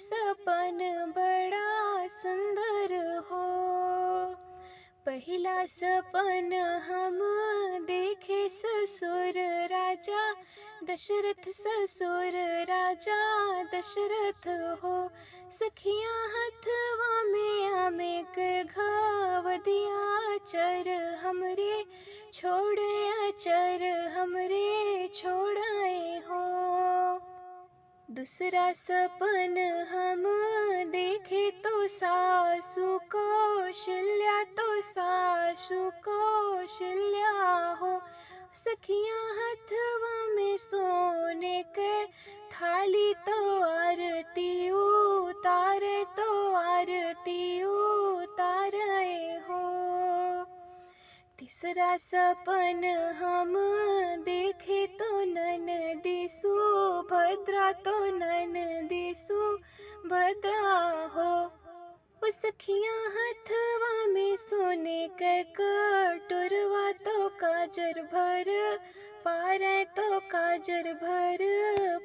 सपन बड़ा सुंदर हो। पहला सपन हम देखे ससुर राजा दशरथ, ससुर राजा दशरथ हो। सखियाँ हथवा में आमे के घाव दिया, चर हमरे छोड़े चर हमरे छोड़ाए हो। दूसरा सपन हम देखे तो सासु कौशल्या, तो सासु कौशल्या हो। सखियाँ हथवा में सोने के थाली, तो आरती उतारे, तो आरती उतारे हो। तीसरा सपन हम देखे तो ननदी सुभद्रा, तो ननदी सुभद्रा हो। उस सखियाँ हथवा में सोने के कटोरवा, तो काजर भर पारे, तो काजर भर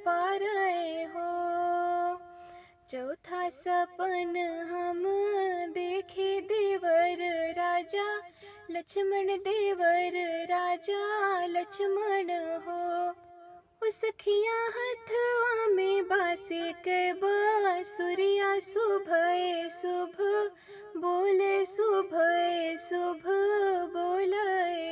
पारे हो। चौथा सपन हम देखे देवर राजा लक्ष्मण, देवर राजा लक्ष्मण हो। उस सखियाँ हथवा में बासे के बांसुरिया, सुबह शुभ बोले, सुबह शुभ बोले